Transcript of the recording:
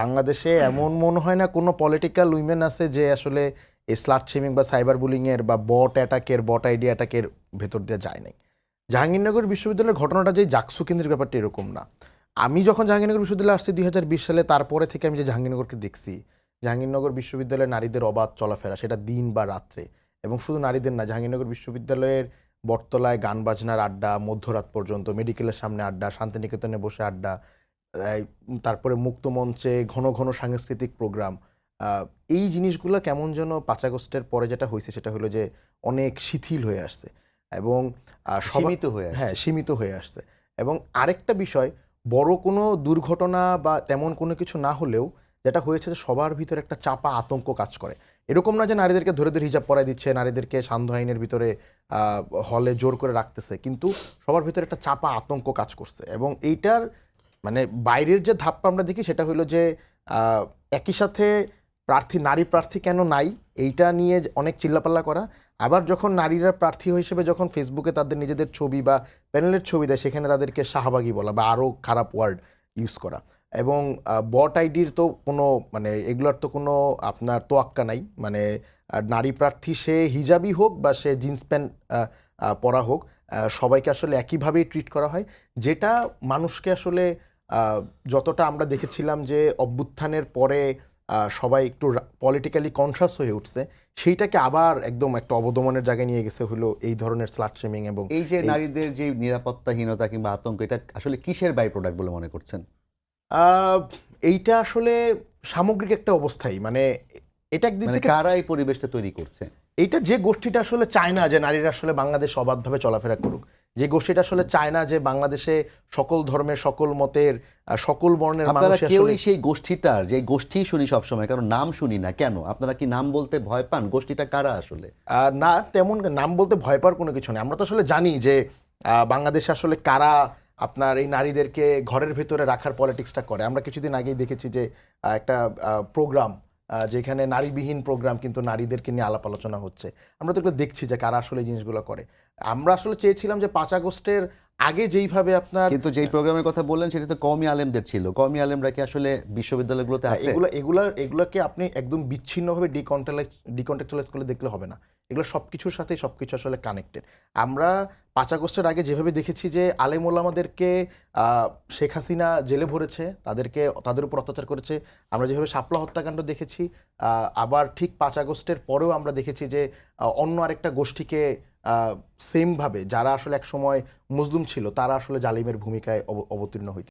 বাংলাদেশে এমন মনে হয় না কোনো পলিটিক্যাল উইমেন আছে যে আসলে এই স্লাট শেমিং বা সাইবার বুলিং এর বা বট আইডি অ্যাটাকের ভেতর দিয়ে যায় নাই। জাহাঙ্গীরনগর বিশ্ববিদ্যালয়ের ঘটনাটা যে জাকসু কেন্দ্রিক ব্যাপারটা এরকম না। আমি যখন জাহাঙ্গীরনগর বিশ্ববিদ্যালয়ে আসছি 2020 সালে, তারপরে থেকে আমি যে জাহাঙ্গীরনগরকে দেখছি, জাহাঙ্গীরনগর বিশ্ববিদ্যালয়ে নারীদের অবাধ চলাফেরা, সেটা দিন বা রাত্রে, এবং শুধু নারীদের না, জাহাঙ্গীরনগর বিশ্ববিদ্যালয়ের বটতলায় গান বাজনার আড্ডা, মধ্যরাত পর্যন্ত মেডিকেলের সামনে আড্ডা, শান্তিনিকেতনে বসে আড্ডা, তারপরে মুক্ত মঞ্চে ঘন ঘন সাংস্কৃতিক প্রোগ্রাম। এই জিনিসগুলো কেমন যেন 5 আগস্টের পরে যেটা হয়েছে সেটা হলো যে অনেক শিথিল হয়ে আসছে এবং সীমিত হয়ে আসছে। হ্যাঁ, সীমিত হয়ে আসছে। এবং আরেকটা বিষয়, বড় কোনো দুর্ঘটনা বা তেমন কোনো কিছু না হলেও যেটা হয়েছে যে সবার ভিতরে একটা চাপা আতঙ্ক কাজ করে। এরকম না যে নারীদেরকে ধরে ধরে হিজাব পরায় দিচ্ছে, নারীদেরকে সান্ধ্য আইনের ভিতরে হলে জোর করে রাখতেছে, কিন্তু সবার ভিতরে একটা চাপা আতঙ্ক কাজ করছে। এবং এইটার মানে বাইরের যে ধাপটা আমরা দেখি সেটা হলো যে একই সাথে নারী প্রার্থী কেন নাই এইটা নিয়ে অনেক চিল্লাপাল্লা করা, আবার যখন নারীরা প্রার্থী হিসেবে যখন ফেসবুকে তাদের নিজেদের ছবি বা প্যানেলের ছবি দেয় সেখানে তাদেরকে শাহবাগী বলা বা আরও খারাপ ওয়ার্ড ইউজ করা। এবং বট আইডির তো কোনো মানে এগুলোর তো কোনো আপনার তোয়াক্কা নাই। মানে নারী প্রার্থী সে হিজাবি হোক বা সে জিন্স প্যান্ট পরা হোক, সবাইকে আসলে একইভাবেই ট্রিট করা হয়, যেটা মানুষকে আসলে যতটা আমরা দেখেছিলাম যে অভ্যুত্থানের পরে সবাই একটু পলিটিক্যালি কনসাস হয়ে উঠছে, সেইটাকে আবার একদম একটা অবদমনের জায়গায় নিয়ে গেছে হলো এই ধরনের স্লাট শেমিং। এবং এই যে নারীদের যে নিরাপত্তাহীনতা কিংবা আতঙ্ক, এটা আসলে কিসের বাই প্রোডাক্ট বলে মনে করছেন? এইটা আসলে সামগ্রিক একটা অবস্থাই, মানে এটা একদিক থেকে কারা এই পরিবেশটা তৈরি করছে? এইটা যে গোষ্ঠীটা আসলে চায় না যে নারীরা আসলে বাংলাদেশ অবাধভাবে চলাফেরা করুক, যে গোষ্ঠীটা আসলে চায় না যে বাংলাদেশে সকল ধর্মের, সকল মতের, সকল বর্ণের মানুষ আসলে, কেউই সেই গোষ্ঠীটার, যে গোষ্ঠী শুনি সবসময়, কারণ নাম শুনি না কেন? আপনারা কি নাম বলতে ভয় পান? গোষ্ঠীটা কারা আসলে? না, তেমন নাম বলতে ভয় পাওয়ার কোনো কিছু নেই। আমরা তো আসলে জানি যে বাংলাদেশে আসলে কারা আপনার এই নারীদেরকে ঘরের ভেতরে রাখার পলিটিক্সটা করে। আমরা কিছুদিন আগেই দেখেছি যে একটা প্রোগ্রাম, যেখানে নারীবিহীন প্রোগ্রাম, কিন্তু নারীদেরকে নিয়ে আলাপ আলোচনা হচ্ছে। আমরা তো এগুলো দেখছি যে কারা আসলে এই জিনিসগুলো করে। আমরা আসলে চেয়েছিলাম যে 5 আগস্টের আগে যেইভাবে আপনার, কিন্তু যেই প্রোগ্রামের কথা বললেন সেটা তো কওমি আলেমদের ছিল। কওমি আলেমরা কি আসলে বিশ্ববিদ্যালয়গুলোতে আছে? এগুলোকে আপনি একদম বিচ্ছিন্নভাবে ডিকন্টেক্সচুয়ালাইজ করে দেখলে হবে না। এগুলো সবকিছুর সাথে সবকিছু আসলে কানেক্টেড। আমরা 5 আগস্টের আগে যেভাবে দেখেছি যে আলেম ওলামাদেরকে শেখ হাসিনা জেলে ভরেছে, তাদের উপর অত্যাচার করেছে, আমরা যেভাবে শাপলা হত্যাকাণ্ড দেখেছি, আবার ঠিক 5 আগস্টের পরেও আমরা দেখেছি যে অন্য আরেকটা গোষ্ঠীকে সেমভাবে, যারা আসলে এক সময় মজলুম ছিল, তারা আসলে জালিমের ভূমিকায় অবতীর্ণ হইতে।